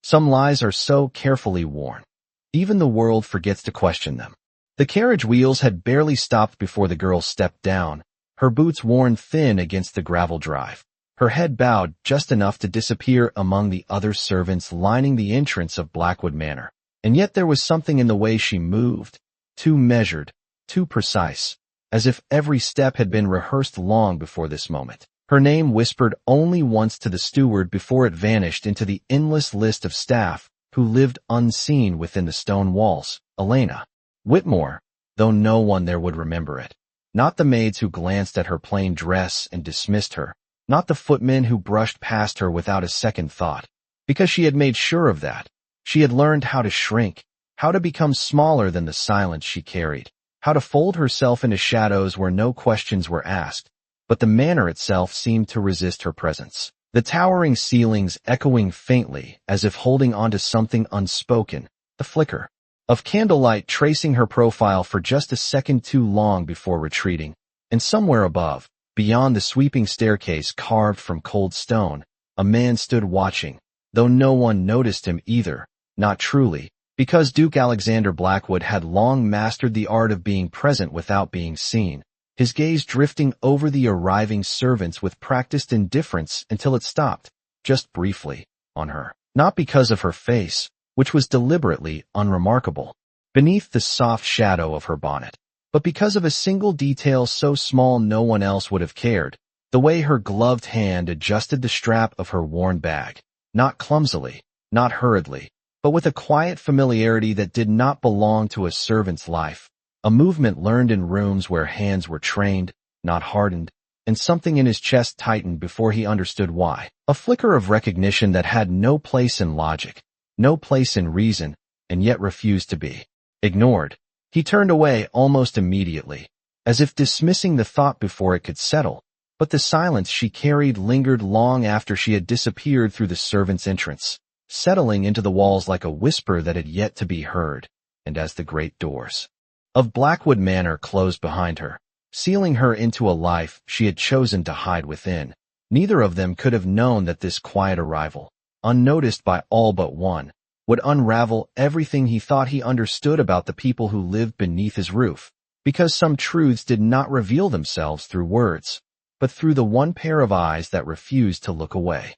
Some lies are so carefully worn. Even the world forgets to question them. The carriage wheels had barely stopped before the girl stepped down, her boots worn thin against the gravel drive. Her head bowed just enough to disappear among the other servants lining the entrance of Blackwood Manor. And yet there was something in the way she moved, too measured, too precise, as if every step had been rehearsed long before this moment. Her name whispered only once to the steward before it vanished into the endless list of staff who lived unseen within the stone walls. Elena Whitmore, though no one there would remember it. Not the maids who glanced at her plain dress and dismissed her, not the footmen who brushed past her without a second thought, because she had made sure of that. She had learned how to shrink, how to become smaller than the silence she carried, how to fold herself into shadows where no questions were asked, but the manor itself seemed to resist her presence. The towering ceilings echoing faintly as if holding onto something unspoken, the flicker of candlelight tracing her profile for just a second too long before retreating, and somewhere above, beyond the sweeping staircase carved from cold stone, a man stood watching, though no one noticed him either, not truly, because Duke Alexander Blackwood had long mastered the art of being present without being seen, his gaze drifting over the arriving servants with practiced indifference until it stopped, just briefly, on her. Not because of her face, which was deliberately unremarkable, beneath the soft shadow of her bonnet, but because of a single detail so small no one else would have cared, the way her gloved hand adjusted the strap of her worn bag, not clumsily, not hurriedly, but with a quiet familiarity that did not belong to a servant's life, a movement learned in rooms where hands were trained, not hardened, and something in his chest tightened before he understood why. A flicker of recognition that had no place in logic, no place in reason, and yet refused to be ignored. He turned away almost immediately, as if dismissing the thought before it could settle, but the silence she carried lingered long after she had disappeared through the servants' entrance, settling into the walls like a whisper that had yet to be heard, and as the great doors of Blackwood Manor closed behind her, sealing her into a life she had chosen to hide within, neither of them could have known that this quiet arrival, unnoticed by all but one, would unravel everything he thought he understood about the people who lived beneath his roof, because some truths did not reveal themselves through words, but through the one pair of eyes that refused to look away.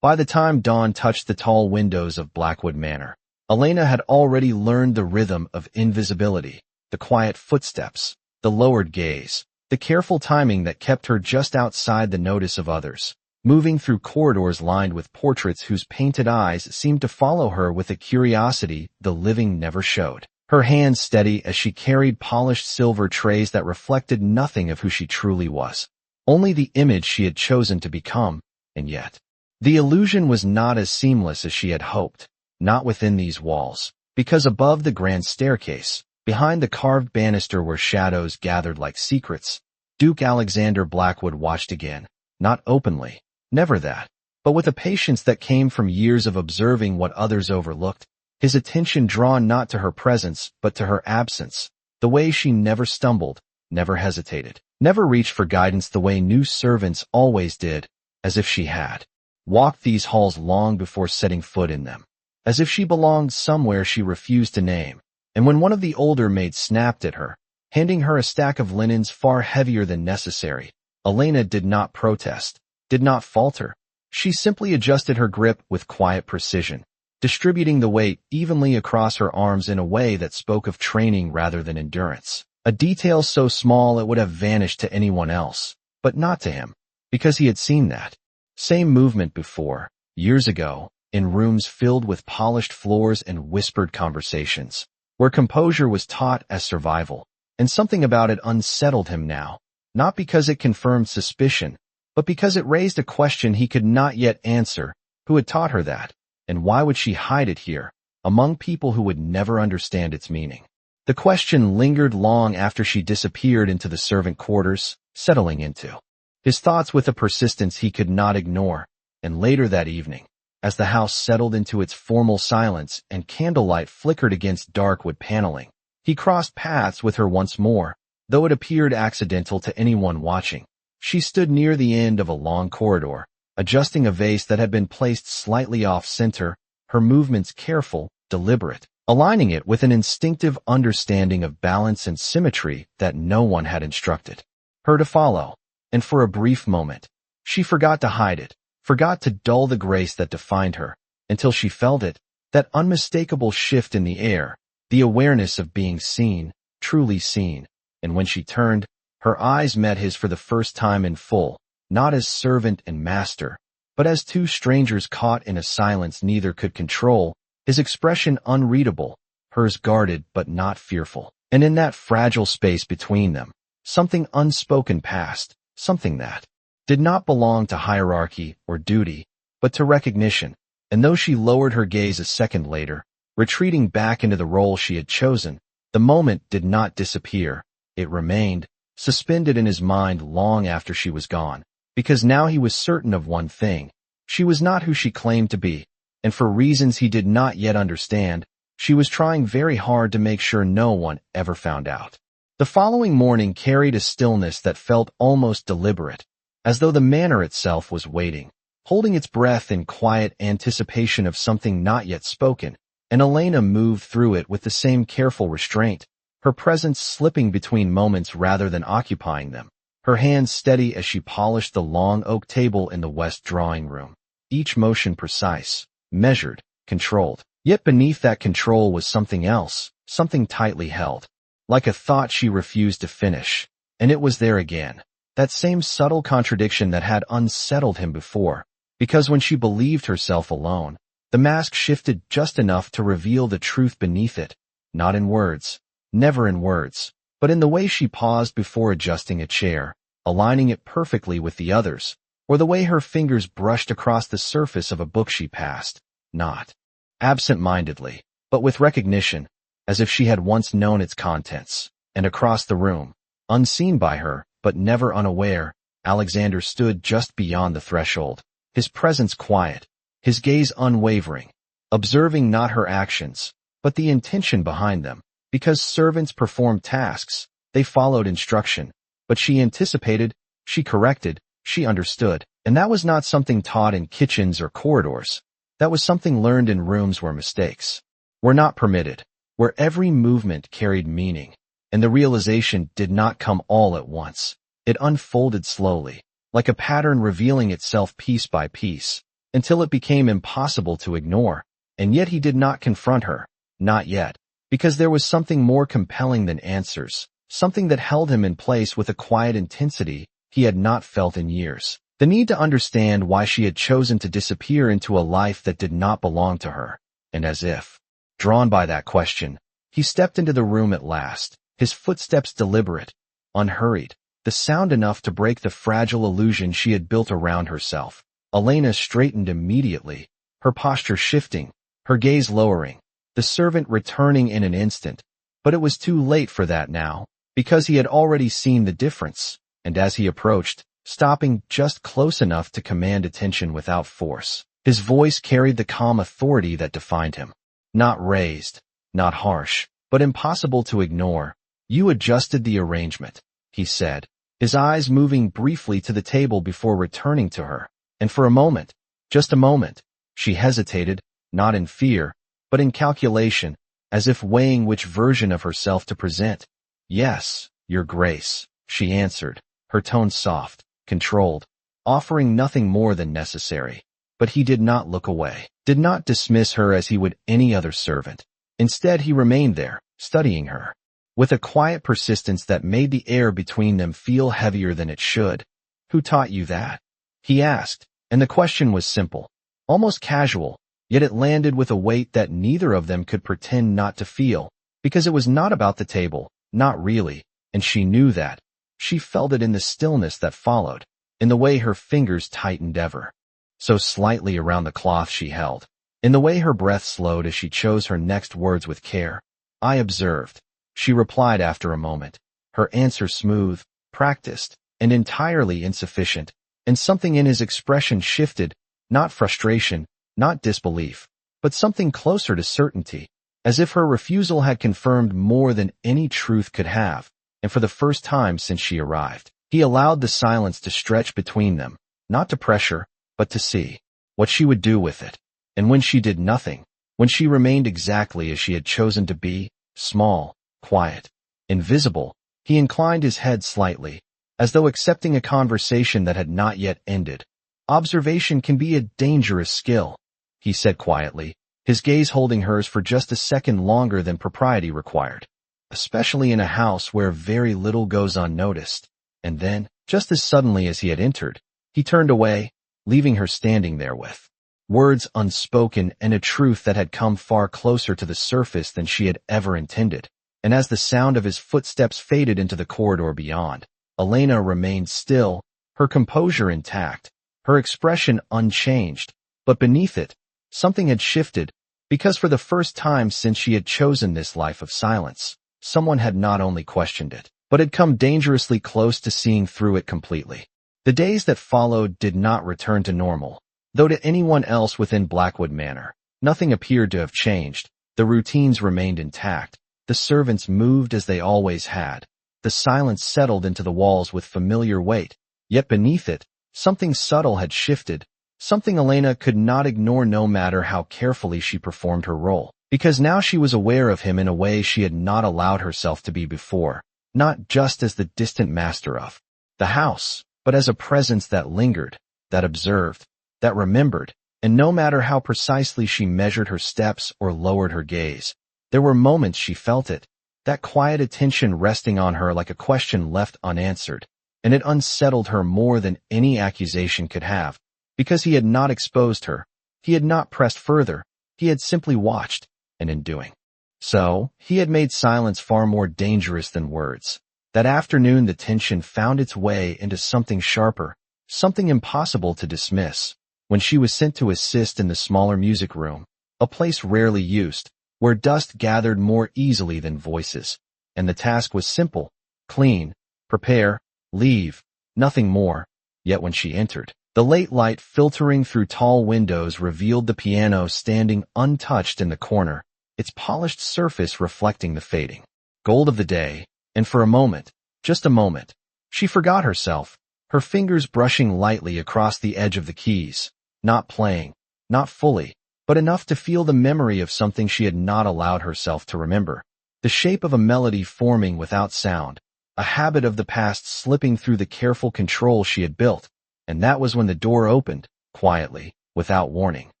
By the time dawn touched the tall windows of Blackwood Manor, Elena had already learned the rhythm of invisibility, the quiet footsteps, the lowered gaze, the careful timing that kept her just outside the notice of others, moving through corridors lined with portraits whose painted eyes seemed to follow her with a curiosity the living never showed. Her hands steady as she carried polished silver trays that reflected nothing of who she truly was, only the image she had chosen to become, and yet the illusion was not as seamless as she had hoped, not within these walls, because above the grand staircase, behind the carved banister where shadows gathered like secrets, Duke Alexander Blackwood watched again, not openly, never that, but with a patience that came from years of observing what others overlooked, his attention drawn not to her presence but to her absence, the way she never stumbled, never hesitated, never reached for guidance the way new servants always did, as if she had walked these halls long before setting foot in them, as if she belonged somewhere she refused to name. And when one of the older maids snapped at her, handing her a stack of linens far heavier than necessary, Elena did not protest, did not falter. She simply adjusted her grip with quiet precision, distributing the weight evenly across her arms in a way that spoke of training rather than endurance. A detail so small it would have vanished to anyone else, but not to him, because he had seen that same movement before, years ago, in rooms filled with polished floors and whispered conversations, where composure was taught as survival, and something about it unsettled him now, not because it confirmed suspicion, but because it raised a question he could not yet answer. Who had taught her that, and why would she hide it here, among people who would never understand its meaning? The question lingered long after she disappeared into the servant quarters, settling into his thoughts with a persistence he could not ignore, and later that evening, as the house settled into its formal silence and candlelight flickered against dark wood paneling, he crossed paths with her once more, though it appeared accidental to anyone watching. She stood near the end of a long corridor, adjusting a vase that had been placed slightly off-center, her movements careful, deliberate, aligning it with an instinctive understanding of balance and symmetry that no one had instructed her to follow. And for a brief moment, she forgot to hide it, forgot to dull the grace that defined her, until she felt it, that unmistakable shift in the air, the awareness of being seen, truly seen. And when she turned, her eyes met his for the first time in full, not as servant and master, but as two strangers caught in a silence neither could control, his expression unreadable, hers guarded but not fearful. And in that fragile space between them, something unspoken passed, something that did not belong to hierarchy or duty, but to recognition. And though she lowered her gaze a second later, retreating back into the role she had chosen, the moment did not disappear. It remained, suspended in his mind long after she was gone, because now he was certain of one thing. She was not who she claimed to be, and for reasons he did not yet understand, she was trying very hard to make sure no one ever found out. The following morning carried a stillness that felt almost deliberate, as though the manor itself was waiting, holding its breath in quiet anticipation of something not yet spoken, and Elena moved through it with the same careful restraint, her presence slipping between moments rather than occupying them, her hands steady as she polished the long oak table in the west drawing room, each motion precise, measured, controlled. Yet beneath that control was something else, something tightly held, like a thought she refused to finish. And it was there again, that same subtle contradiction that had unsettled him before, because when she believed herself alone, the mask shifted just enough to reveal the truth beneath it, not in words, never in words, but in the way she paused before adjusting a chair, aligning it perfectly with the others, or the way her fingers brushed across the surface of a book she passed, not absent-mindedly, but with recognition, as if she had once known its contents. And across the room, unseen by her, but never unaware, Alexander stood just beyond the threshold, his presence quiet, his gaze unwavering, observing not her actions, but the intention behind them. Because servants performed tasks, they followed instruction, but she anticipated, she corrected, she understood, and that was not something taught in kitchens or corridors. That was something learned in rooms where mistakes were not permitted, where every movement carried meaning, and the realization did not come all at once. It unfolded slowly, like a pattern revealing itself piece by piece, until it became impossible to ignore. And yet he did not confront her, not yet, because there was something more compelling than answers, something that held him in place with a quiet intensity he had not felt in years. The need to understand why she had chosen to disappear into a life that did not belong to her. And as if drawn by that question, he stepped into the room at last, his footsteps deliberate, unhurried, the sound enough to break the fragile illusion she had built around herself. Elena straightened immediately, her posture shifting, her gaze lowering, the servant returning in an instant. But it was too late for that now, because he had already seen the difference, and as he approached, stopping just close enough to command attention without force, his voice carried the calm authority that defined him. Not raised, not harsh, but impossible to ignore. "You adjusted the arrangement," he said, his eyes moving briefly to the table before returning to her. And for a moment, just a moment, she hesitated, not in fear, but in calculation, as if weighing which version of herself to present. "Yes, Your Grace," she answered, her tone soft, controlled, offering nothing more than necessary. But he did not look away, did not dismiss her as he would any other servant. Instead he remained there, studying her, with a quiet persistence that made the air between them feel heavier than it should. "Who taught you that?" he asked, and the question was simple, almost casual, yet it landed with a weight that neither of them could pretend not to feel, because it was not about the table, not really, and she knew that. She felt it in the stillness that followed, in the way her fingers tightened ever so slightly around the cloth she held, in the way her breath slowed as she chose her next words with care. "I observed," she replied after a moment, her answer smooth, practiced, and entirely insufficient, and something in his expression shifted, not frustration, not disbelief, but something closer to certainty, as if her refusal had confirmed more than any truth could have. And for the first time since she arrived, he allowed the silence to stretch between them, not to pressure, but to see what she would do with it. And when she did nothing, when she remained exactly as she had chosen to be, small, quiet, invisible, he inclined his head slightly, as though accepting a conversation that had not yet ended. "Observation can be a dangerous skill," he said quietly, his gaze holding hers for just a second longer than propriety required, especially in a house where very little goes unnoticed. And then, just as suddenly as he had entered, he turned away, leaving her standing there with words unspoken and a truth that had come far closer to the surface than she had ever intended. And as the sound of his footsteps faded into the corridor beyond, Elena remained still, her composure intact, her expression unchanged. But beneath it, something had shifted, because for the first time since she had chosen this life of silence, someone had not only questioned it, but had come dangerously close to seeing through it completely. The days that followed did not return to normal, though to anyone else within Blackwood Manor, nothing appeared to have changed. The routines remained intact, the servants moved as they always had, the silence settled into the walls with familiar weight, yet beneath it, something subtle had shifted, something Elena could not ignore no matter how carefully she performed her role, because now she was aware of him in a way she had not allowed herself to be before, not just as the distant master of the house, but as a presence that lingered, that observed, that remembered, and no matter how precisely she measured her steps or lowered her gaze, there were moments she felt it, that quiet attention resting on her like a question left unanswered, and it unsettled her more than any accusation could have, because he had not exposed her, he had not pressed further, he had simply watched, and in doing so, he had made silence far more dangerous than words. That afternoon the tension found its way into something sharper, something impossible to dismiss, when she was sent to assist in the smaller music room, a place rarely used, where dust gathered more easily than voices, and the task was simple: clean, prepare, leave, nothing more. Yet when she entered, the late light filtering through tall windows revealed the piano standing untouched in the corner, its polished surface reflecting the fading gold of the day, and for a moment, just a moment, she forgot herself, her fingers brushing lightly across the edge of the keys, not playing, not fully, but enough to feel the memory of something she had not allowed herself to remember, the shape of a melody forming without sound, a habit of the past slipping through the careful control she had built. And that was when the door opened, quietly, without warning,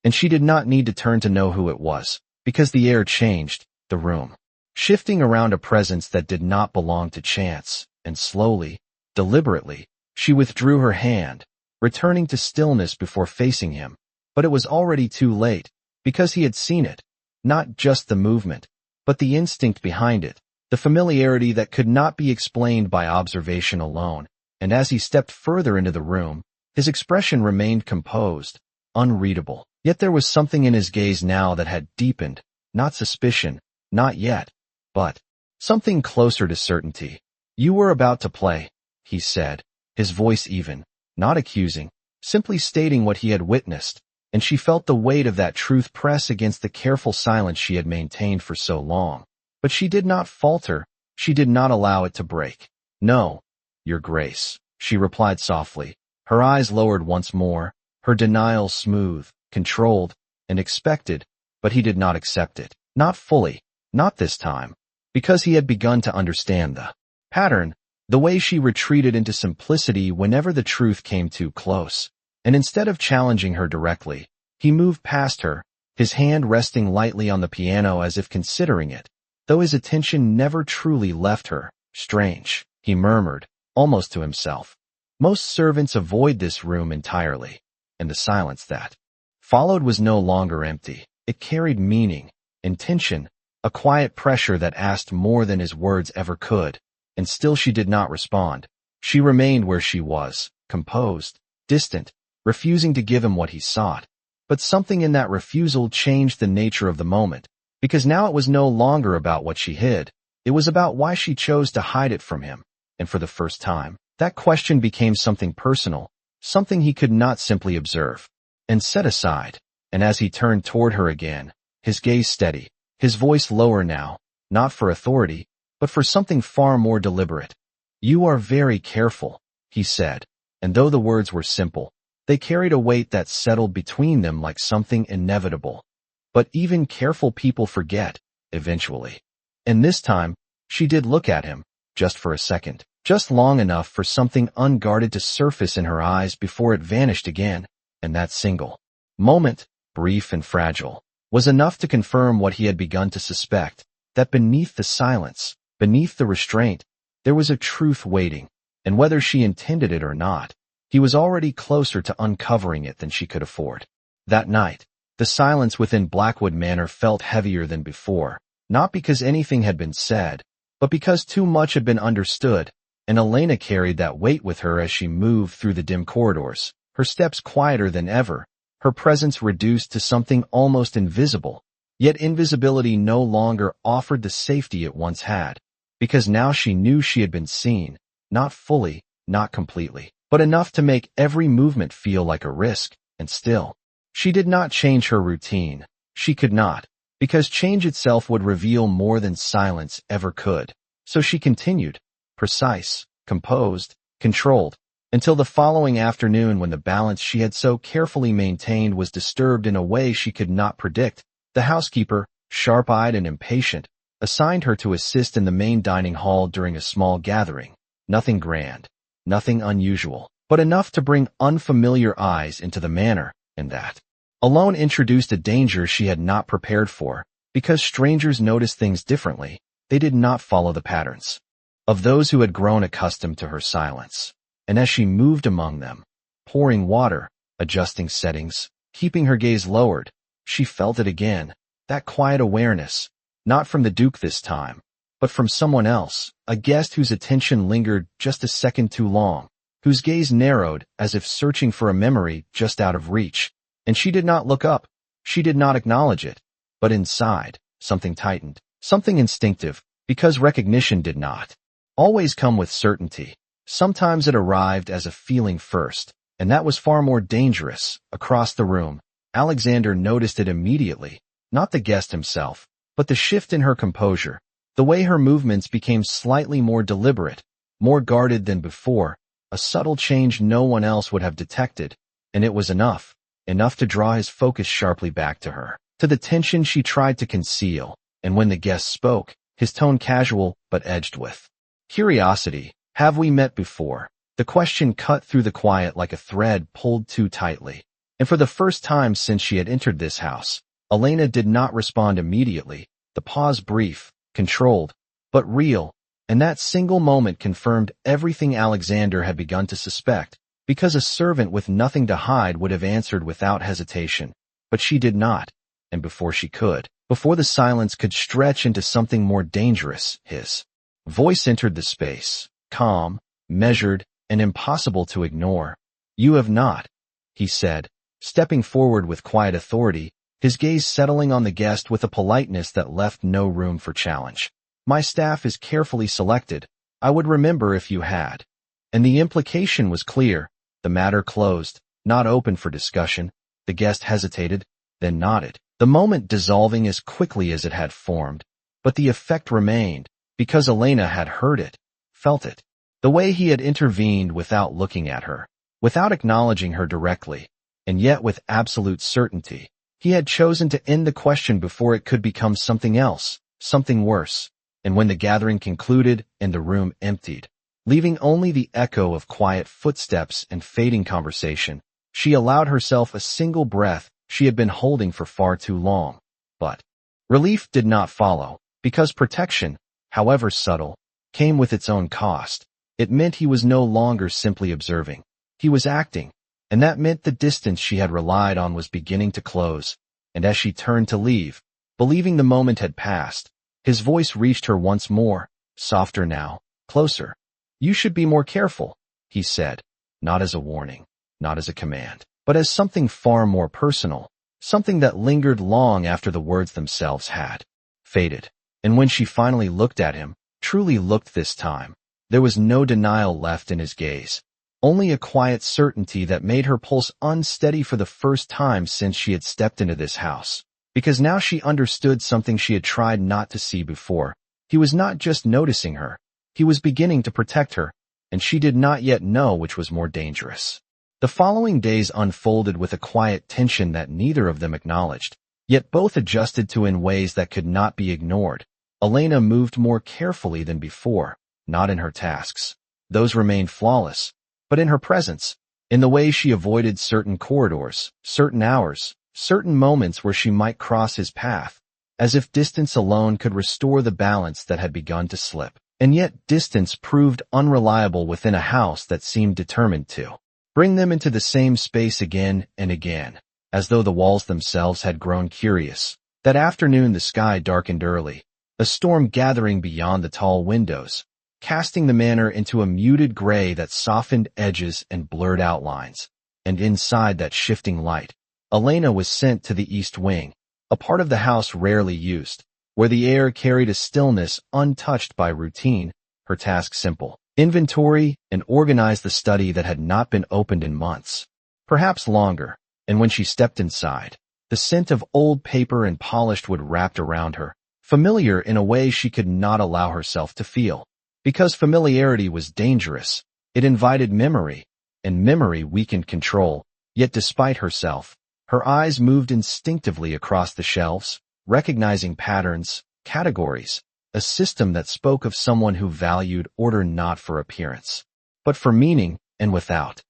and she did not need to turn to know who it was, because the air changed, the room, shifting around a presence that did not belong to chance, and slowly, deliberately, she withdrew her hand, returning to stillness before facing him. But it was already too late, because he had seen it, not just the movement, but the instinct behind it, the familiarity that could not be explained by observation alone. And as he stepped further into the room, his expression remained composed, unreadable. Yet there was something in his gaze now that had deepened, not suspicion, not yet, but something closer to certainty. "You were about to play," he said, his voice even, not accusing, simply stating what he had witnessed, and she felt the weight of that truth press against the careful silence she had maintained for so long. But she did not falter, she did not allow it to break. "No, Your Grace," she replied softly, her eyes lowered once more, her denial smooth, controlled, and expected, but he did not accept it. Not fully, not this time, because he had begun to understand the pattern, the way she retreated into simplicity whenever the truth came too close. And instead of challenging her directly, he moved past her, his hand resting lightly on the piano as if considering it, though his attention never truly left her. "Strange," he murmured, almost to himself. "Most servants avoid this room entirely." And the silence that followed was no longer empty. It carried meaning, intention, a quiet pressure that asked more than his words ever could. And still she did not respond. She remained where she was, composed, distant, refusing to give him what he sought. But something in that refusal changed the nature of the moment, because now it was no longer about what she hid. It was about why she chose to hide it from him. And for the first time, that question became something personal, something he could not simply observe and set aside. And as he turned toward her again, his gaze steady, his voice lower now, not for authority, but for something far more deliberate. "You are very careful," he said, and though the words were simple, They carried a weight that settled between them like something inevitable. But even careful people forget, eventually. And this time, she did look at him, just for a second, just long enough for something unguarded to surface in her eyes before it vanished again, and that single moment, brief and fragile, was enough to confirm what he had begun to suspect, that beneath the silence, beneath the restraint, there was a truth waiting, and whether she intended it or not, he was already closer to uncovering it than she could afford. That night, the silence within Blackwood Manor felt heavier than before, not because anything had been said, but because too much had been understood, and Elena carried that weight with her as she moved through the dim corridors, her steps quieter than ever, her presence reduced to something almost invisible. Yet invisibility no longer offered the safety it once had, because now she knew she had been seen, not fully, not completely, but enough to make every movement feel like a risk, and still. She did not change her routine. She could not, because change itself would reveal more than silence ever could. So she continued, precise, composed, controlled, until the following afternoon when the balance she had so carefully maintained was disturbed in a way she could not predict. The housekeeper, sharp-eyed and impatient, assigned her to assist in the main dining hall during a small gathering. Nothing grand, nothing unusual, but enough to bring unfamiliar eyes into the manor, and that alone introduced a danger she had not prepared for, because strangers noticed things differently. They did not follow the patterns of those who had grown accustomed to her silence. And as she moved among them, pouring water, adjusting settings, keeping her gaze lowered, she felt it again, that quiet awareness, not from the Duke this time, but from someone else, a guest whose attention lingered just a second too long, whose gaze narrowed as if searching for a memory just out of reach. And she did not look up, she did not acknowledge it, but inside, something tightened, something instinctive, because recognition did not always come with certainty. Sometimes it arrived as a feeling first, and that was far more dangerous. Across the room, Alexander noticed it immediately, not the guest himself, but the shift in her composure, the way her movements became slightly more deliberate, more guarded than before, a subtle change no one else would have detected, and it was enough to draw his focus sharply back to her, to the tension she tried to conceal, and when the guest spoke, his tone casual but edged with curiosity. Have we met before? The question cut through the quiet like a thread pulled too tightly. And for the first time since she had entered this house, Elena did not respond immediately, the pause brief, controlled, but real, and that single moment confirmed everything Alexander had begun to suspect, because a servant with nothing to hide would have answered without hesitation. But she did not, and before she could, before the silence could stretch into something more dangerous, his voice entered the space, calm, measured, and impossible to ignore. You have not, he said, stepping forward with quiet authority, his gaze settling on the guest with a politeness that left no room for challenge. My staff is carefully selected. I would remember if you had. And the implication was clear. The matter closed, not open for discussion. The guest hesitated, then nodded, the moment dissolving as quickly as it had formed. But the effect remained, because Elena had heard it, felt it. The way he had intervened without looking at her, without acknowledging her directly, and yet with absolute certainty. He had chosen to end the question before it could become something else, something worse. And when the gathering concluded and the room emptied, leaving only the echo of quiet footsteps and fading conversation, she allowed herself a single breath she had been holding for far too long. But relief did not follow, because protection, however subtle, came with its own cost. It meant he was no longer simply observing. He was acting, and that meant the distance she had relied on was beginning to close. And as she turned to leave, believing the moment had passed, his voice reached her once more, softer now, closer. You should be more careful, he said, not as a warning, not as a command, but as something far more personal, something that lingered long after the words themselves had faded. And when she finally looked at him, truly looked this time, there was no denial left in his gaze, only a quiet certainty that made her pulse unsteady for the first time since she had stepped into this house. Because now she understood something she had tried not to see before. He was not just noticing her, he was beginning to protect her, and she did not yet know which was more dangerous. The following days unfolded with a quiet tension that neither of them acknowledged, yet both adjusted to in ways that could not be ignored. Elena moved more carefully than before, not in her tasks. Those remained flawless, but in her presence, in the way she avoided certain corridors, certain hours, certain moments where she might cross his path, as if distance alone could restore the balance that had begun to slip. And yet distance proved unreliable within a house that seemed determined to bring them into the same space again and again, as though the walls themselves had grown curious. That afternoon the sky darkened early, a storm gathering beyond the tall windows, casting the manor into a muted gray that softened edges and blurred outlines. And inside that shifting light, Elena was sent to the east wing, a part of the house rarely used, where the air carried a stillness untouched by routine, her task simple. Inventory and organize the study that had not been opened in months, perhaps longer, and when she stepped inside, the scent of old paper and polished wood wrapped around her, familiar in a way she could not allow herself to feel. Because familiarity was dangerous, it invited memory, and memory weakened control. Yet despite herself, her eyes moved instinctively across the shelves, recognizing patterns, categories, a system that spoke of someone who valued order not for appearance, but for meaning. And without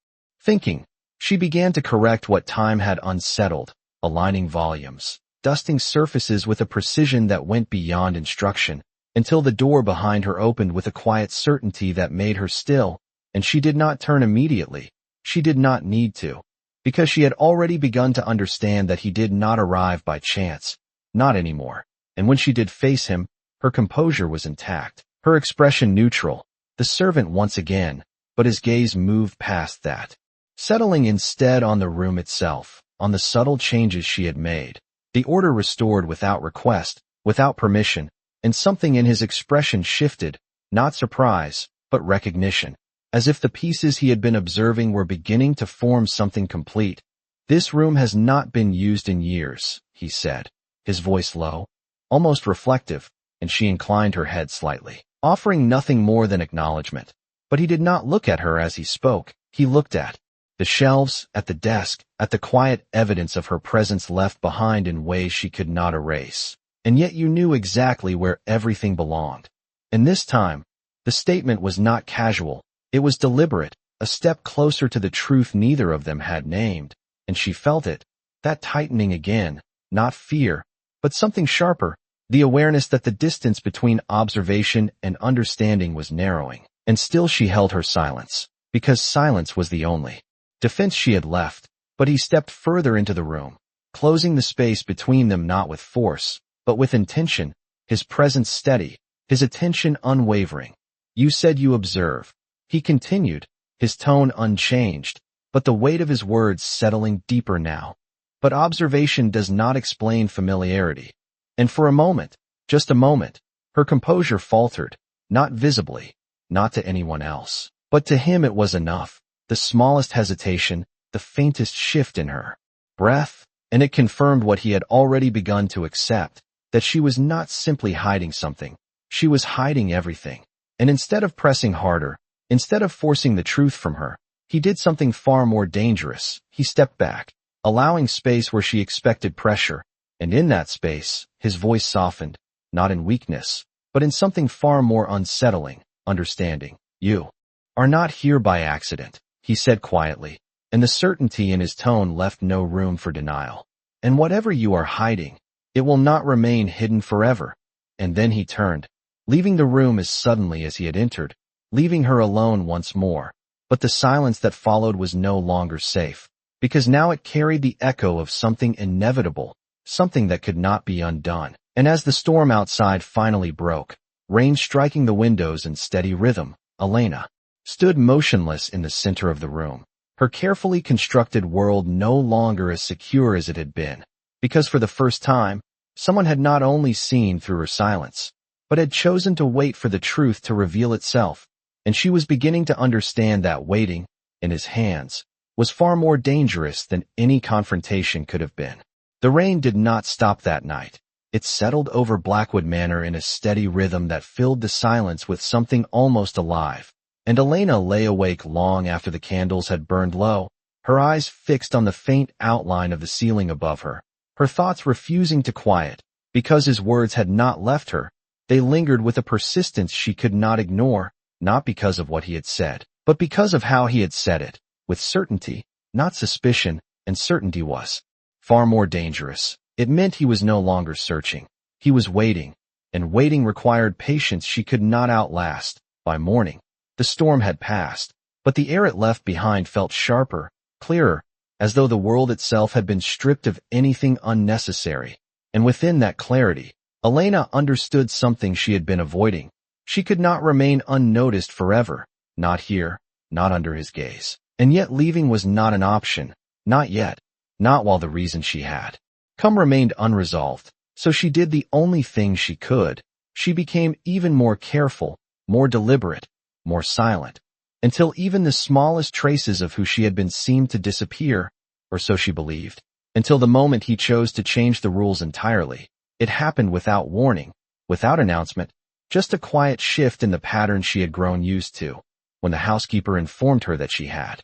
thinking, she began to correct what time had unsettled, aligning volumes, dusting surfaces with a precision that went beyond instruction, until the door behind her opened with a quiet certainty that made her still. And she did not turn immediately. She did not need to, because she had already begun to understand that he did not arrive by chance, not anymore. And when she did face him, her composure was intact, her expression neutral, the servant once again, but his gaze moved past that, settling instead on the room itself, on the subtle changes she had made, the order restored without request, without permission, and something in his expression shifted, not surprise, but recognition, as if the pieces he had been observing were beginning to form something complete. "This room has not been used in years," he said, his voice low, almost reflective, and she inclined her head slightly, offering nothing more than acknowledgement. But he did not look at her as he spoke. He looked at the shelves, at the desk, at the quiet evidence of her presence left behind in ways she could not erase. "And yet you knew exactly where everything belonged." And this time, the statement was not casual. It was deliberate, a step closer to the truth neither of them had named. And she felt it, that tightening again, not fear, but something sharper, the awareness that the distance between observation and understanding was narrowing. And still she held her silence, because silence was the only defense she had left. But he stepped further into the room, closing the space between them not with force, but with intention, his presence steady, his attention unwavering. "You said you observe," he continued, his tone unchanged, but the weight of his words settling deeper now. "But observation does not explain familiarity." And for a moment, just a moment, her composure faltered, not visibly, not to anyone else, but to him it was enough, the smallest hesitation, the faintest shift in her breath, and it confirmed what he had already begun to accept, that she was not simply hiding something, she was hiding everything. And instead of pressing harder, instead of forcing the truth from her, he did something far more dangerous. He stepped back, allowing space where she expected pressure, and in that space, his voice softened, not in weakness, but in something far more unsettling, understanding. "You are not here by accident," he said quietly, and the certainty in his tone left no room for denial. "And whatever you are hiding, it will not remain hidden forever." And then he turned, leaving the room as suddenly as he had entered, leaving her alone once more. But the silence that followed was no longer safe, because now it carried the echo of something inevitable, something that could not be undone. And as the storm outside finally broke, rain striking the windows in steady rhythm, Elena stood motionless in the center of the room, her carefully constructed world no longer as secure as it had been, because for the first time, someone had not only seen through her silence, but had chosen to wait for the truth to reveal itself. And she was beginning to understand that waiting, in his hands, was far more dangerous than any confrontation could have been. The rain did not stop that night. It settled over Blackwood Manor in a steady rhythm that filled the silence with something almost alive. And Elena lay awake long after the candles had burned low, her eyes fixed on the faint outline of the ceiling above her, her thoughts refusing to quiet. Because his words had not left her, they lingered with a persistence she could not ignore, not because of what he had said, but because of how he had said it, with certainty, not suspicion, and certainty was far more dangerous. It meant he was no longer searching. He was waiting, and waiting required patience she could not outlast. By morning, the storm had passed, but the air it left behind felt sharper, clearer, as though the world itself had been stripped of anything unnecessary. And within that clarity, Elena understood something she had been avoiding. She could not remain unnoticed forever, not here, not under his gaze. And yet leaving was not an option, not yet, not while the reason she had come remained unresolved. So she did the only thing she could. She became even more careful, more deliberate, more silent, until even the smallest traces of who she had been seemed to disappear, or so she believed. Until the moment he chose to change the rules entirely. It happened without warning, without announcement, just a quiet shift in the pattern she had grown used to, when the housekeeper informed her that she had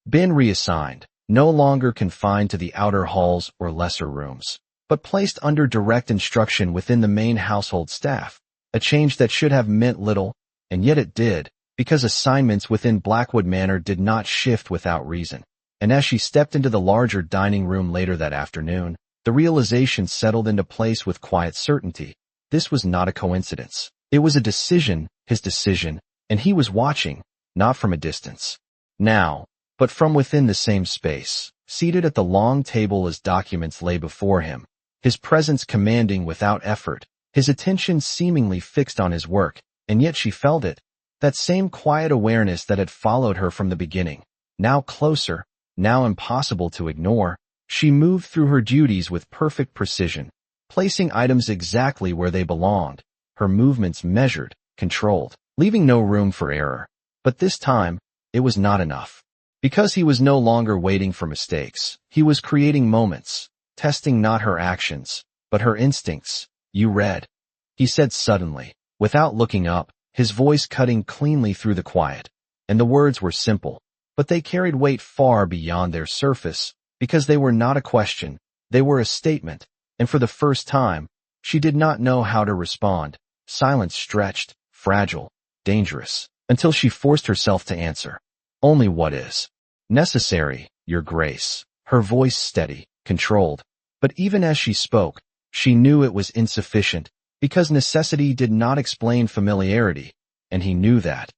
been reassigned, no longer confined to the outer halls or lesser rooms, but placed under direct instruction within the main household staff, a change that should have meant little, and yet it did, because assignments within Blackwood Manor did not shift without reason. And as she stepped into the larger dining room later that afternoon, the realization settled into place with quiet certainty. This was not a coincidence. It was a decision, his decision, and he was watching, not from a distance now, but from within the same space, seated at the long table as documents lay before him, his presence commanding without effort, his attention seemingly fixed on his work, and yet she felt it, that same quiet awareness that had followed her from the beginning, now closer, now impossible to ignore. She moved through her duties with perfect precision, placing items exactly where they belonged, her movements measured, controlled, leaving no room for error. But this time, it was not enough. Because he was no longer waiting for mistakes, he was creating moments, testing not her actions, but her instincts. "You read," he said suddenly, without looking up, his voice cutting cleanly through the quiet. And the words were simple, but they carried weight far beyond their surface, because they were not a question, they were a statement, and for the first time, she did not know how to respond. Silence stretched, fragile, dangerous, until she forced herself to answer. "Only what is necessary, Your Grace." Her voice steady, controlled, but even as she spoke, she knew it was insufficient, because necessity did not explain familiarity, and he knew that.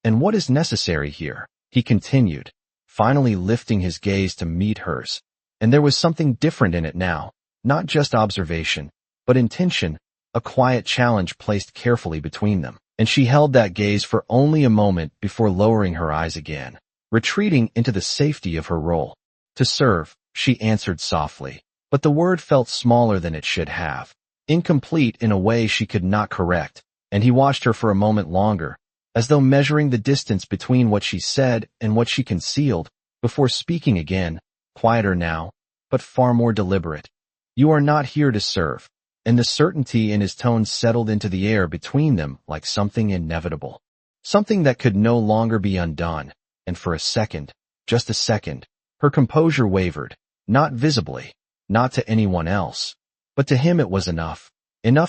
"And what is necessary here?" he continued, finally lifting his gaze to meet hers. And there was something different in it now, not just observation, but intention, a quiet challenge placed carefully between them. And she held that gaze for only a moment before lowering her eyes again, retreating into the safety of her role. "To serve," she answered softly, but the word felt smaller than it should have, incomplete in a way she could not correct, and he watched her for a moment longer, as though measuring the distance between what she said and what she concealed, before speaking again, quieter now, but far more deliberate. "You are not here to serve." And the certainty in his tone settled into the air between them like something inevitable, something that could no longer be undone. And for a second, just a second, her composure wavered, not visibly, not to anyone else, but to him it was enough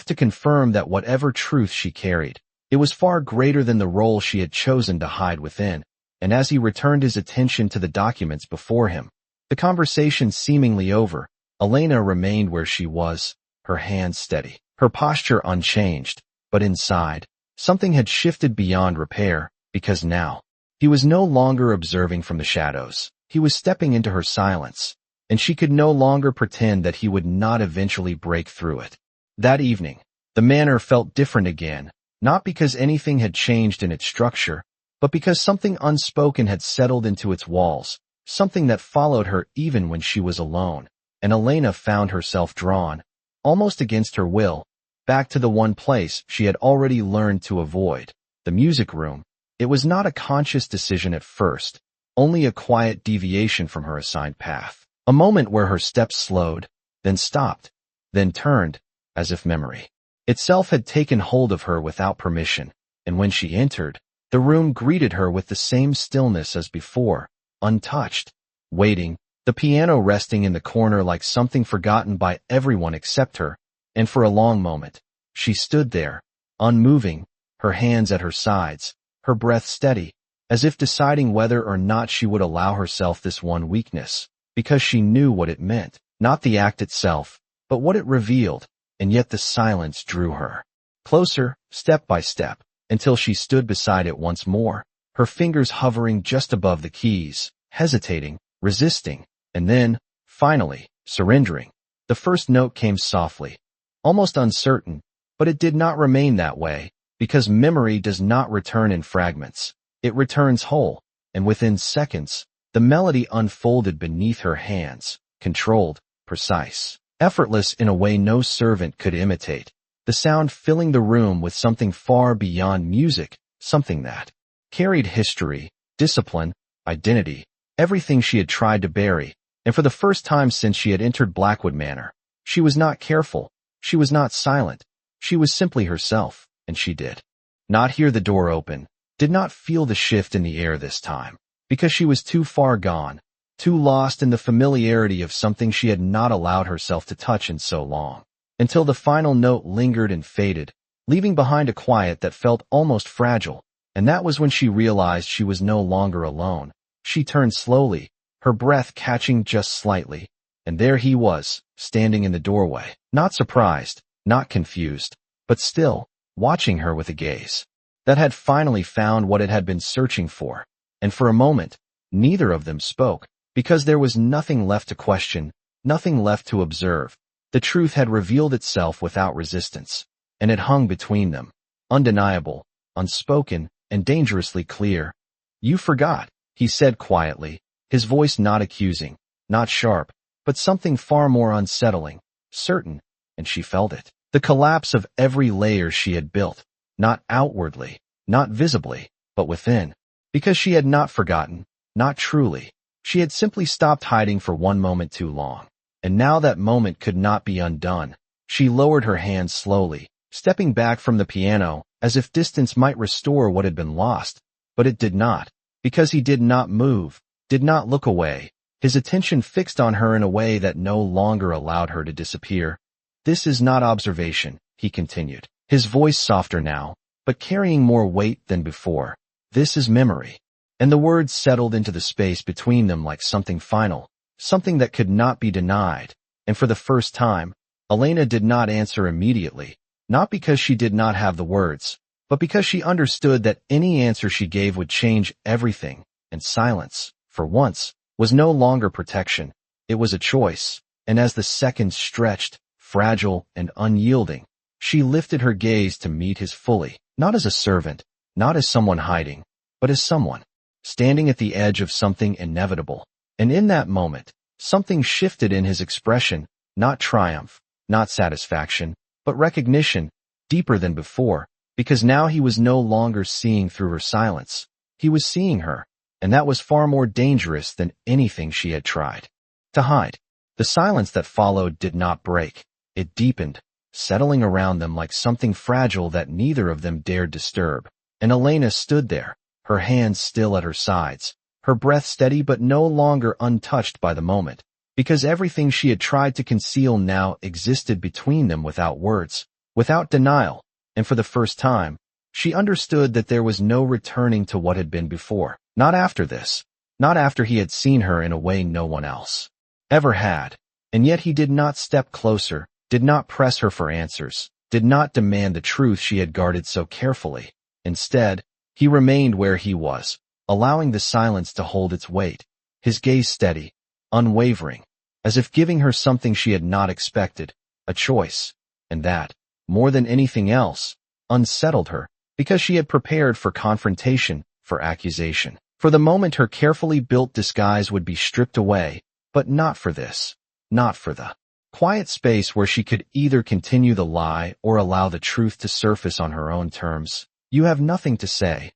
to confirm that whatever truth she carried, it was far greater than the role she had chosen to hide within. And as he returned his attention to the documents before him, the conversation seemingly over, Elena remained where she was, her hands steady, her posture unchanged, but inside, something had shifted beyond repair, because now, he was no longer observing from the shadows, he was stepping into her silence, and she could no longer pretend that he would not eventually break through it. That evening, the manor felt different again, not because anything had changed in its structure, but because something unspoken had settled into its walls, something that followed her even when she was alone, and Elena found herself drawn, almost against her will, back to the one place she had already learned to avoid, the music room. It was not a conscious decision at first, only a quiet deviation from her assigned path, a moment where her steps slowed, then stopped, then turned, as if memory itself had taken hold of her without permission, and when she entered, the room greeted her with the same stillness as before, untouched, waiting, the piano resting in the corner like something forgotten by everyone except her, and for a long moment, she stood there, unmoving, her hands at her sides, her breath steady, as if deciding whether or not she would allow herself this one weakness, because she knew what it meant, not the act itself, but what it revealed, and yet the silence drew her closer, step by step, until she stood beside it once more, her fingers hovering just above the keys, hesitating, resisting, and then, finally, surrendering. The first note came softly, almost uncertain, but it did not remain that way, because memory does not return in fragments. It returns whole, and within seconds, the melody unfolded beneath her hands, controlled, precise, effortless in a way no servant could imitate, the sound filling the room with something far beyond music, something that carried history, discipline, identity, everything she had tried to bury, and for the first time since she had entered Blackwood Manor, she was not careful, she was not silent, she was simply herself, and she did not hear the door open, did not feel the shift in the air this time, because she was too far gone, too lost in the familiarity of something she had not allowed herself to touch in so long, until the final note lingered and faded, leaving behind a quiet that felt almost fragile, and that was when she realized she was no longer alone. She turned slowly, her breath catching just slightly, and there he was, standing in the doorway, not surprised, not confused, but still, watching her with a gaze that had finally found what it had been searching for, and for a moment, neither of them spoke, because there was nothing left to question, nothing left to observe. The truth had revealed itself without resistance, and it hung between them, undeniable, unspoken, and dangerously clear. "You forgot," he said quietly, his voice not accusing, not sharp, but something far more unsettling, certain, and she felt it. The collapse of every layer she had built, not outwardly, not visibly, but within. Because she had not forgotten, not truly. She had simply stopped hiding for one moment too long. And now that moment could not be undone. She lowered her hands slowly, stepping back from the piano, as if distance might restore what had been lost. But it did not, because he did not move, did not look away, his attention fixed on her in a way that no longer allowed her to disappear. "This is not observation," he continued, his voice softer now, but carrying more weight than before. "This is memory." And the words settled into the space between them like something final, something that could not be denied. And for the first time, Elena did not answer immediately, not because she did not have the words, but because she understood that any answer she gave would change everything, and silence, for once, was no longer protection. It was a choice, and as the seconds stretched, fragile and unyielding, she lifted her gaze to meet his fully, not as a servant, not as someone hiding, but as someone standing at the edge of something inevitable. And in that moment, something shifted in his expression, not triumph, not satisfaction, but recognition, deeper than before, because now he was no longer seeing through her silence. He was seeing her, and that was far more dangerous than anything she had tried to hide. The silence that followed did not break. It deepened, settling around them like something fragile that neither of them dared disturb. And Elena stood there, her hands still at her sides, her breath steady but no longer untouched by the moment, because everything she had tried to conceal now existed between them without words, without denial, and for the first time, she understood that there was no returning to what had been before, not after this, not after he had seen her in a way no one else ever had. And yet he did not step closer, did not press her for answers, did not demand the truth she had guarded so carefully. Instead, he remained where he was, allowing the silence to hold its weight, his gaze steady, unwavering, as if giving her something she had not expected, a choice, and that, more than anything else, unsettled her, because she had prepared for confrontation, for accusation. For the moment her carefully built disguise would be stripped away, but not for this, not for the quiet space where she could either continue the lie or allow the truth to surface on her own terms. "You have nothing to say."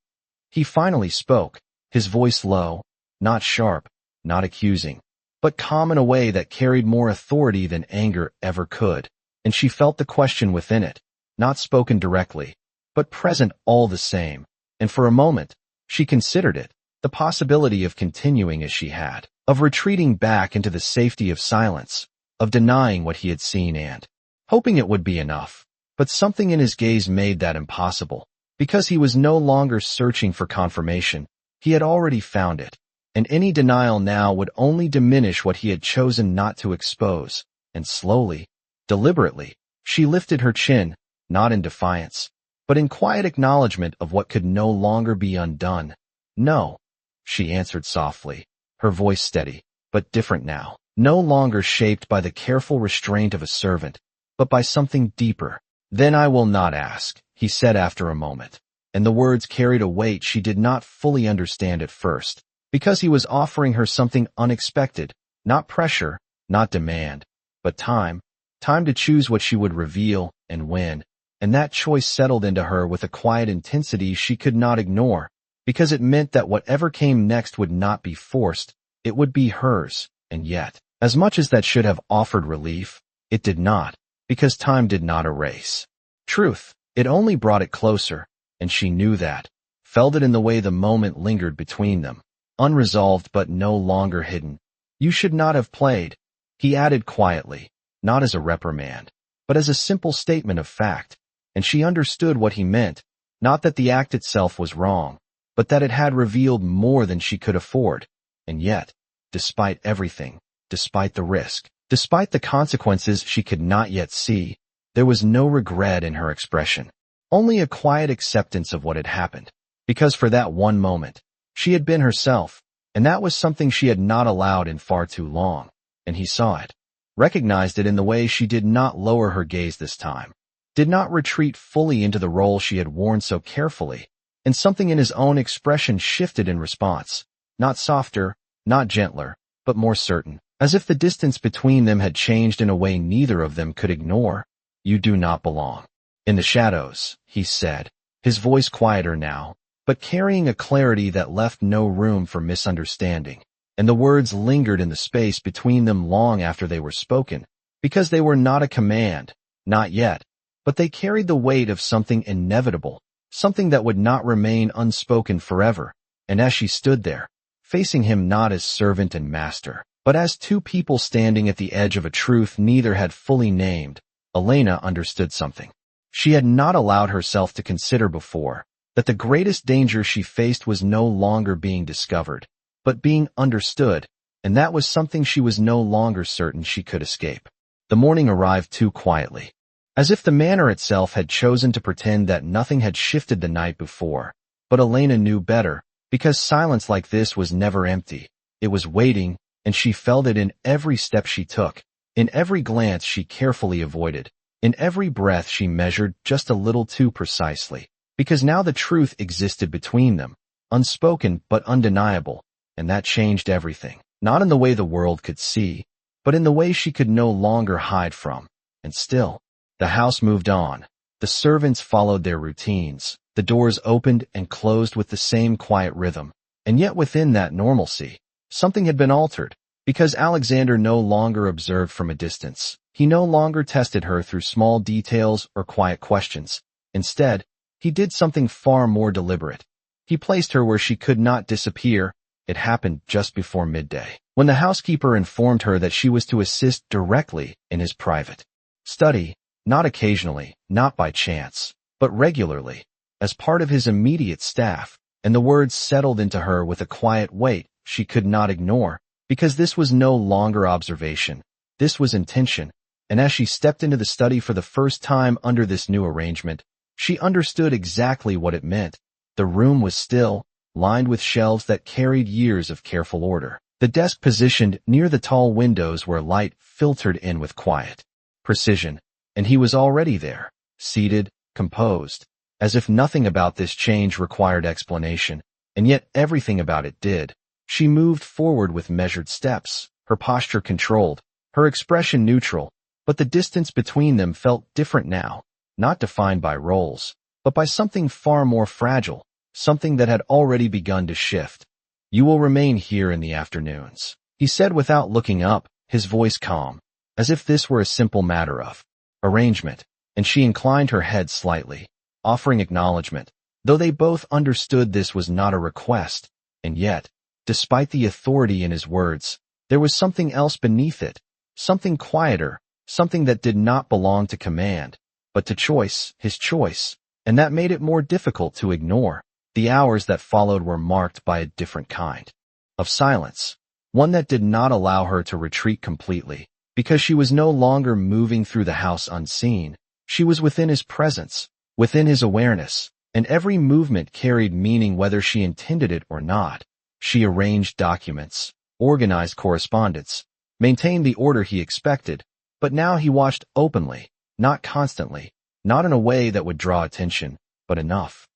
He finally spoke, his voice low, not sharp, not accusing, but calm in a way that carried more authority than anger ever could, and she felt the question within it, not spoken directly, but present all the same, and for a moment, she considered it, the possibility of continuing as she had, of retreating back into the safety of silence, of denying what he had seen and hoping it would be enough. But something in his gaze made that impossible. Because he was no longer searching for confirmation, he had already found it, and any denial now would only diminish what he had chosen not to expose. And slowly, deliberately, she lifted her chin, not in defiance, but in quiet acknowledgement of what could no longer be undone. "No," she answered softly, her voice steady, but different now, no longer shaped by the careful restraint of a servant, but by something deeper. "Then I will not ask," he said after a moment, and the words carried a weight she did not fully understand at first, because he was offering her something unexpected, not pressure, not demand, but time to choose what she would reveal and when, and that choice settled into her with a quiet intensity she could not ignore, because it meant that whatever came next would not be forced, it would be hers, and yet, as much as that should have offered relief, it did not, because time did not erase truth, it only brought it closer, and she knew that, felt it in the way the moment lingered between them, unresolved but no longer hidden. "You should not have played," he added quietly, not as a reprimand, but as a simple statement of fact, and she understood what he meant, not that the act itself was wrong, but that it had revealed more than she could afford. And yet, despite everything, despite the risk, despite the consequences she could not yet see, there was no regret in her expression, only a quiet acceptance of what had happened, because for that one moment, she had been herself, and that was something she had not allowed in far too long, and he saw it, recognized it in the way she did not lower her gaze this time, did not retreat fully into the role she had worn so carefully, and something in his own expression shifted in response, not softer, not gentler, but more certain, as if the distance between them had changed in a way neither of them could ignore. "You do not belong in the shadows," he said, his voice quieter now, but carrying a clarity that left no room for misunderstanding, and the words lingered in the space between them long after they were spoken, because they were not a command, not yet, but they carried the weight of something inevitable, something that would not remain unspoken forever. And as she stood there, facing him not as servant and master, but as two people standing at the edge of a truth neither had fully named, Elena understood something she had not allowed herself to consider before, that the greatest danger she faced was no longer being discovered, but being understood, and that was something she was no longer certain she could escape. The morning arrived too quietly, as if the manor itself had chosen to pretend that nothing had shifted the night before, but Elena knew better, because silence like this was never empty. It was waiting, and she felt it in every step she took, in every glance she carefully avoided, in every breath she measured just a little too precisely, because now the truth existed between them, unspoken but undeniable, and that changed everything, not in the way the world could see, but in the way she could no longer hide from. And still, the house moved on. The servants followed their routines, the doors opened and closed with the same quiet rhythm, and yet within that normalcy, something had been altered. Because Alexander no longer observed from a distance, he no longer tested her through small details or quiet questions. Instead, he did something far more deliberate. He placed her where she could not disappear. It happened just before midday, when the housekeeper informed her that she was to assist directly in his private study, not occasionally, not by chance, but regularly, as part of his immediate staff, and the words settled into her with a quiet weight she could not ignore. Because this was no longer observation, this was intention, and as she stepped into the study for the first time under this new arrangement, she understood exactly what it meant. The room was still, lined with shelves that carried years of careful order, the desk positioned near the tall windows where light filtered in with quiet precision, and he was already there, seated, composed, as if nothing about this change required explanation, and yet everything about it did. She moved forward with measured steps, her posture controlled, her expression neutral, but the distance between them felt different now, not defined by roles, but by something far more fragile, something that had already begun to shift. "You will remain here in the afternoons," he said without looking up, his voice calm, as if this were a simple matter of arrangement, and she inclined her head slightly, offering acknowledgement, though they both understood this was not a request, And yet, despite the authority in his words, there was something else beneath it, something quieter, something that did not belong to command, but to choice, his choice, and that made it more difficult to ignore. The hours that followed were marked by a different kind of silence, one that did not allow her to retreat completely, because she was no longer moving through the house unseen. She was within his presence, within his awareness, and every movement carried meaning whether she intended it or not. She arranged documents, organized correspondence, maintained the order he expected, but now he watched openly, not constantly, not in a way that would draw attention, but enough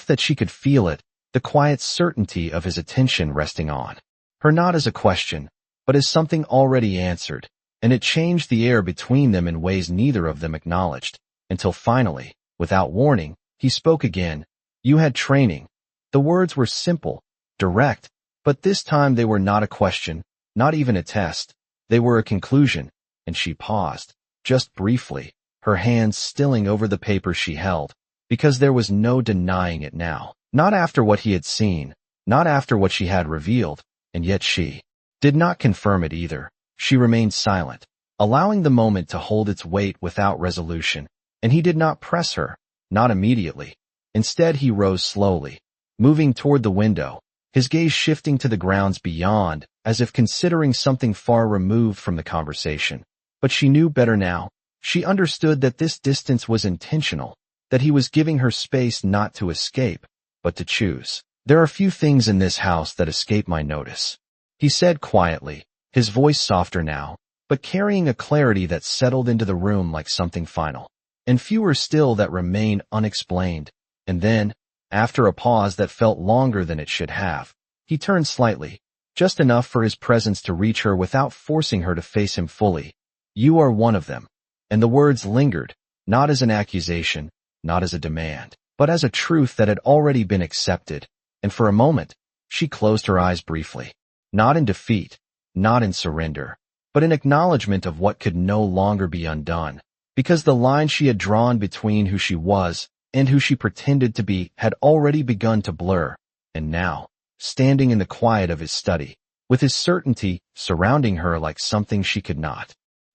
that she could feel it, the quiet certainty of his attention resting on her, not as a question, but as something already answered, and it changed the air between them in ways neither of them acknowledged, until finally, without warning, he spoke again. "You had training." The words were simple, direct, but this time they were not a question, not even a test. They were a conclusion, and she paused, just briefly, her hands stilling over the paper she held, because there was no denying it now. Not after what he had seen, not after what she had revealed, and yet she did not confirm it either. She remained silent, allowing the moment to hold its weight without resolution, and he did not press her, not immediately. Instead he rose slowly, moving toward the window, his gaze shifting to the grounds beyond, as if considering something far removed from the conversation. But she knew better now. She understood that this distance was intentional, that he was giving her space not to escape, but to choose. "There are few things in this house that escape my notice," he said quietly, his voice softer now, but carrying a clarity that settled into the room like something final, and fewer still that remain unexplained. And then, after a pause that felt longer than it should have, he turned slightly, just enough for his presence to reach her without forcing her to face him fully. "You are one of them." And the words lingered, not as an accusation, not as a demand, but as a truth that had already been accepted. And for a moment, she closed her eyes briefly, not in defeat, not in surrender, but in acknowledgement of what could no longer be undone, because the line she had drawn between who she was and who she pretended to be had already begun to blur. And now, standing in the quiet of his study, with his certainty surrounding her like something she could not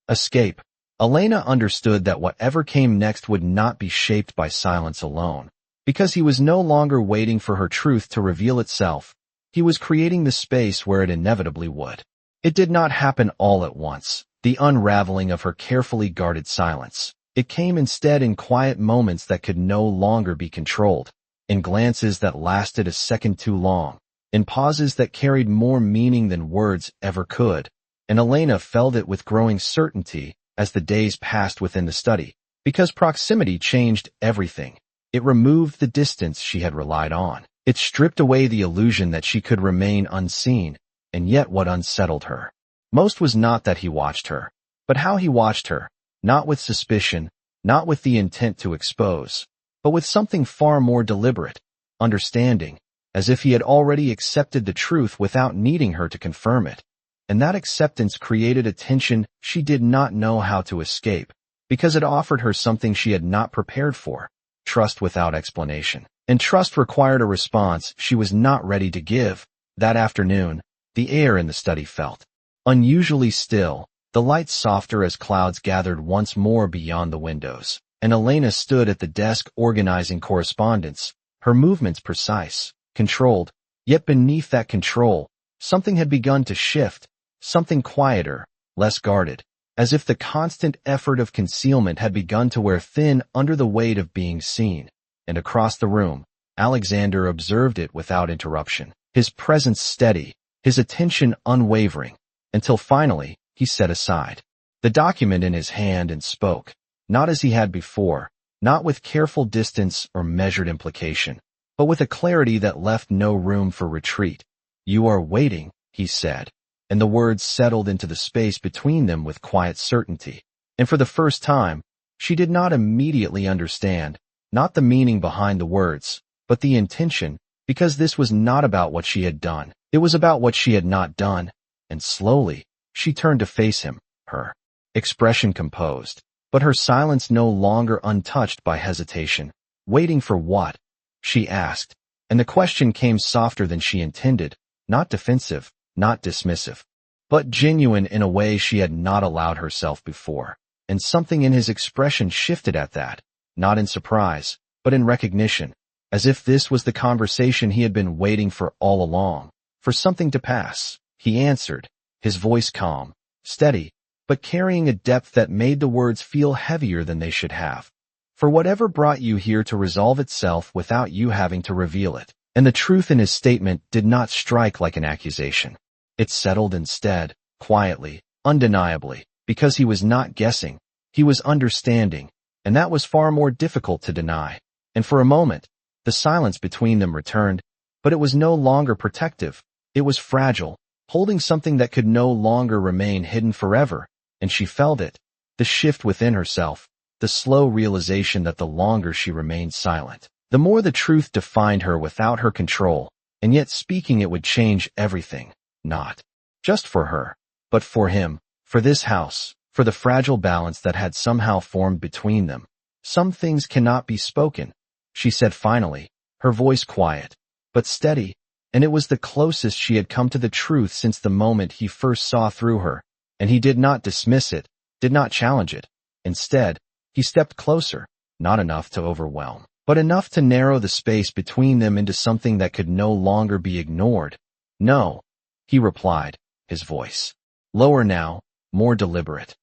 escape, Elena understood that whatever came next would not be shaped by silence alone, because he was no longer waiting for her truth to reveal itself. He was creating the space where it inevitably would. It did not happen all at once, the unraveling of her carefully guarded silence. It came instead in quiet moments that could no longer be controlled, in glances that lasted a second too long, in pauses that carried more meaning than words ever could. And Elena felt it with growing certainty as the days passed within the study, because proximity changed everything. It removed the distance she had relied on. It stripped away the illusion that she could remain unseen, and yet what unsettled her most was not that he watched her, but how he watched her, not with suspicion, not with the intent to expose, but with something far more deliberate, understanding, as if he had already accepted the truth without needing her to confirm it. And that acceptance created a tension she did not know how to escape, because it offered her something she had not prepared for, trust without explanation. And trust required a response she was not ready to give. That afternoon, the air in the study felt unusually still, the lights softer as clouds gathered once more beyond the windows, and Elena stood at the desk organizing correspondence, her movements precise, controlled, yet beneath that control, something had begun to shift, something quieter, less guarded, as if the constant effort of concealment had begun to wear thin under the weight of being seen. And across the room, Alexander observed it without interruption, his presence steady, his attention unwavering, until finally, he set aside the document in his hand and spoke, not as he had before, not with careful distance or measured implication, but with a clarity that left no room for retreat. "You are waiting," he said, and the words settled into the space between them with quiet certainty. And for the first time, she did not immediately understand, not the meaning behind the words, but the intention, because this was not about what she had done, it was about what she had not done. And slowly, she turned to face him, her expression composed, but her silence no longer untouched by hesitation. "Waiting for what?" she asked, and the question came softer than she intended, not defensive, not dismissive, but genuine in a way she had not allowed herself before. And something in his expression shifted at that, not in surprise, but in recognition, as if this was the conversation he had been waiting for all along, for something to pass. He answered, his voice calm, steady, but carrying a depth that made the words feel heavier than they should have. For whatever brought you here to resolve itself without you having to reveal it. And the truth in his statement did not strike like an accusation. It settled instead, quietly, undeniably, because he was not guessing, he was understanding, and that was far more difficult to deny. And for a moment, the silence between them returned, but it was no longer protective. It was fragile, holding something that could no longer remain hidden forever, and she felt it, the shift within herself, the slow realization that the longer she remained silent, the more the truth defined her without her control, and yet speaking it would change everything, not just for her, but for him, for this house, for the fragile balance that had somehow formed between them. Some things cannot be spoken, she said finally, her voice quiet, but steady, and it was the closest she had come to the truth since the moment he first saw through her, and he did not dismiss it, did not challenge it. Instead, he stepped closer, not enough to overwhelm, but enough to narrow the space between them into something that could no longer be ignored. No, he replied, his voice lower now, more deliberate.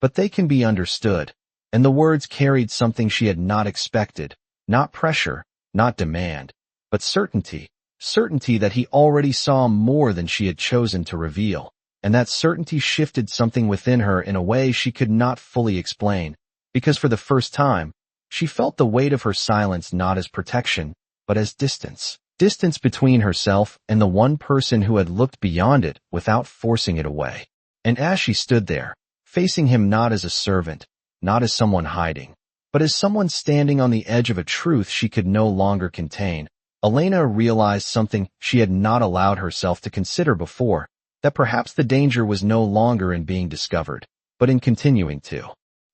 But they can be understood, and the words carried something she had not expected, not pressure, not demand, but certainty, certainty that he already saw more than she had chosen to reveal, and that certainty shifted something within her in a way she could not fully explain, because for the first time, she felt the weight of her silence not as protection, but as distance. Distance between herself and the one person who had looked beyond it without forcing it away. And as she stood there, facing him not as a servant, not as someone hiding, but as someone standing on the edge of a truth she could no longer contain, Elena realized something she had not allowed herself to consider before, that perhaps the danger was no longer in being discovered, but in continuing to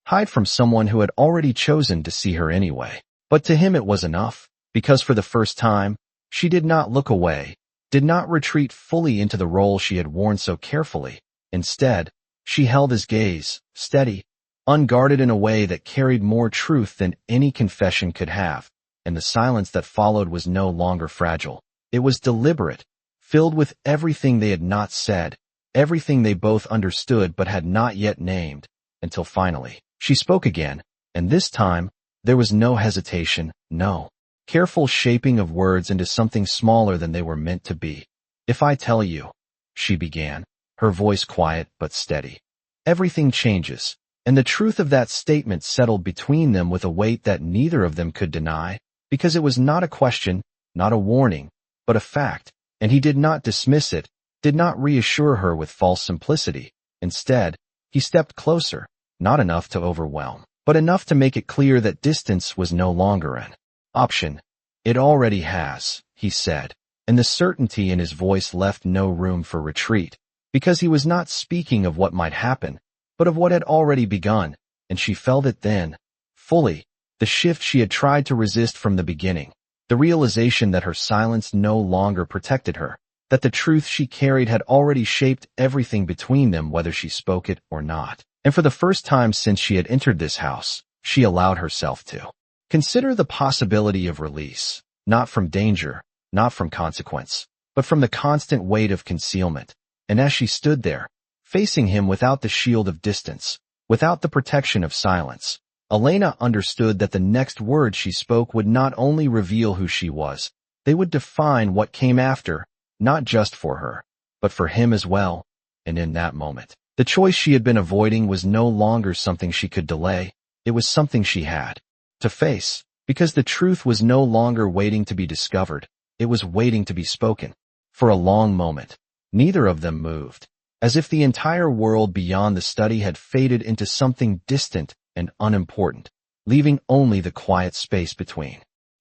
hide from someone who had already chosen to see her anyway. But to him it was enough, because for the first time, she did not look away, did not retreat fully into the role she had worn so carefully. Instead, she held his gaze, steady, unguarded in a way that carried more truth than any confession could have, and the silence that followed was no longer fragile. It was deliberate, filled with everything they had not said, everything they both understood but had not yet named, until finally, she spoke again, and this time, there was no hesitation, no careful shaping of words into something smaller than they were meant to be. If I tell you, she began, her voice quiet but steady, everything changes, and the truth of that statement settled between them with a weight that neither of them could deny, because it was not a question, not a warning, but a fact, and he did not dismiss it, did not reassure her with false simplicity. Instead, he stepped closer, not enough to overwhelm, but enough to make it clear that distance was no longer an option. It already has, he said, and the certainty in his voice left no room for retreat, because he was not speaking of what might happen, but of what had already begun, and she felt it then, fully, the shift she had tried to resist from the beginning, the realization that her silence no longer protected her, that the truth she carried had already shaped everything between them whether she spoke it or not. And for the first time since she had entered this house, she allowed herself to consider the possibility of release, not from danger, not from consequence, but from the constant weight of concealment. And as she stood there, facing him without the shield of distance, without the protection of silence, Elena understood that the next words she spoke would not only reveal who she was, they would define what came after, not just for her, but for him as well. And in that moment, the choice she had been avoiding was no longer something she could delay, it was something she had to face, because the truth was no longer waiting to be discovered, it was waiting to be spoken. For a long moment, neither of them moved, as if the entire world beyond the study had faded into something distant and unimportant, leaving only the quiet space between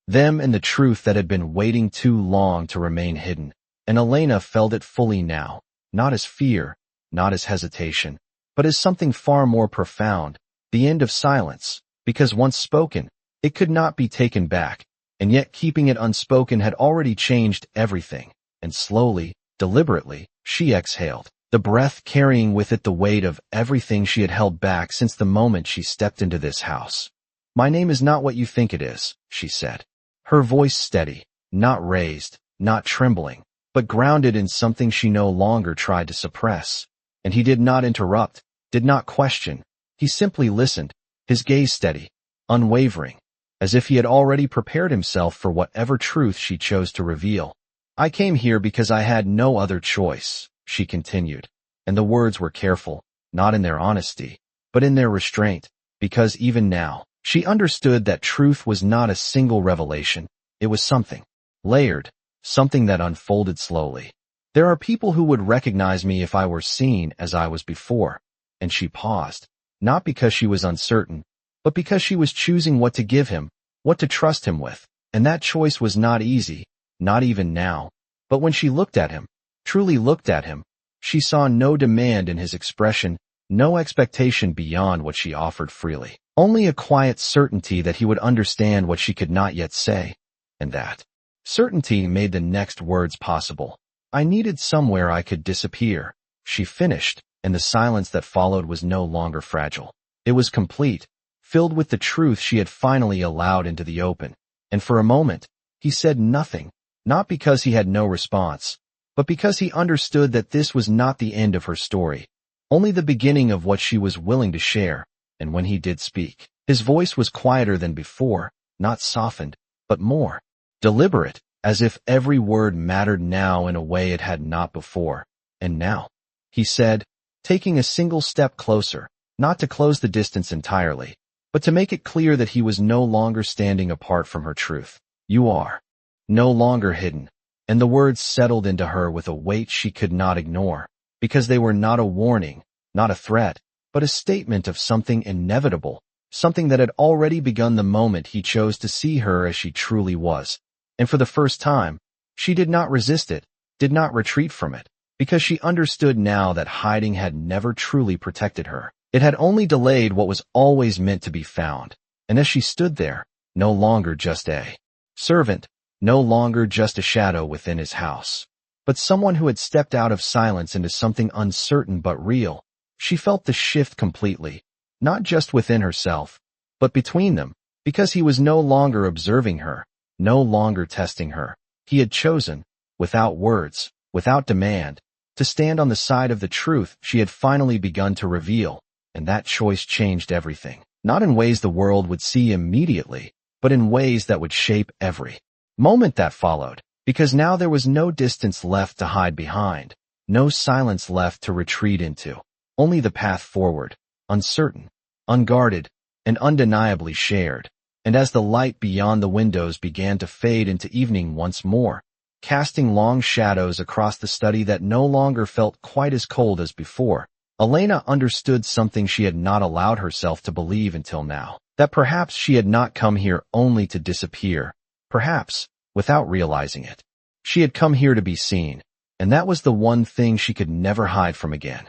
them and the truth that had been waiting too long to remain hidden. And Elena felt it fully now, not as fear, not as hesitation, but as something far more profound, the end of silence, because once spoken, it could not be taken back, and yet keeping it unspoken had already changed everything, and slowly, Deliberately, she exhaled, the breath carrying with it the weight of everything she had held back since the moment she stepped into this house. "My name is not what you think it is," she said. Her voice steady, not raised, not trembling, but grounded in something she no longer tried to suppress. And he did not interrupt, did not question. He simply listened, his gaze steady, unwavering, as if he had already prepared himself for whatever truth she chose to reveal. "I came here because I had no other choice," she continued, and the words were careful, not in their honesty, but in their restraint, because even now, she understood that truth was not a single revelation, it was something layered, something that unfolded slowly. "There are people who would recognize me if I were seen as I was before," and she paused, not because she was uncertain, but because she was choosing what to give him, what to trust him with, and that choice was not easy, not even now. But when she looked at him, truly looked at him, she saw no demand in his expression, no expectation beyond what she offered freely. Only a quiet certainty that he would understand what she could not yet say, and that certainty made the next words possible. "I needed somewhere I could disappear," she finished, and the silence that followed was no longer fragile. It was complete, filled with the truth she had finally allowed into the open. And for a moment, he said nothing, not because he had no response, but because he understood that this was not the end of her story, only the beginning of what she was willing to share. And when he did speak, his voice was quieter than before, not softened, but more deliberate, as if every word mattered now in a way it had not before. "And now," he said, taking a single step closer, not to close the distance entirely, but to make it clear that he was no longer standing apart from her truth. "You are no longer hidden." And the words settled into her with a weight she could not ignore, because they were not a warning, not a threat, but a statement of something inevitable, something that had already begun the moment he chose to see her as she truly was. And for the first time, she did not resist it, did not retreat from it, because she understood now that hiding had never truly protected her. It had only delayed what was always meant to be found. And as she stood there, no longer just a servant, no longer just a shadow within his house, but someone who had stepped out of silence into something uncertain but real, she felt the shift completely, not just within herself, but between them, because he was no longer observing her, no longer testing her. He had chosen, without words, without demand, to stand on the side of the truth she had finally begun to reveal, and that choice changed everything. Not in ways the world would see immediately, but in ways that would shape every moment that followed, because now there was no distance left to hide behind, no silence left to retreat into, only the path forward, uncertain, unguarded, and undeniably shared. And as the light beyond the windows began to fade into evening once more, casting long shadows across the study that no longer felt quite as cold as before, Elena understood something she had not allowed herself to believe until now, that perhaps she had not come here only to disappear, perhaps, without realizing it. She had come here to be seen, and that was the one thing she could never hide from again.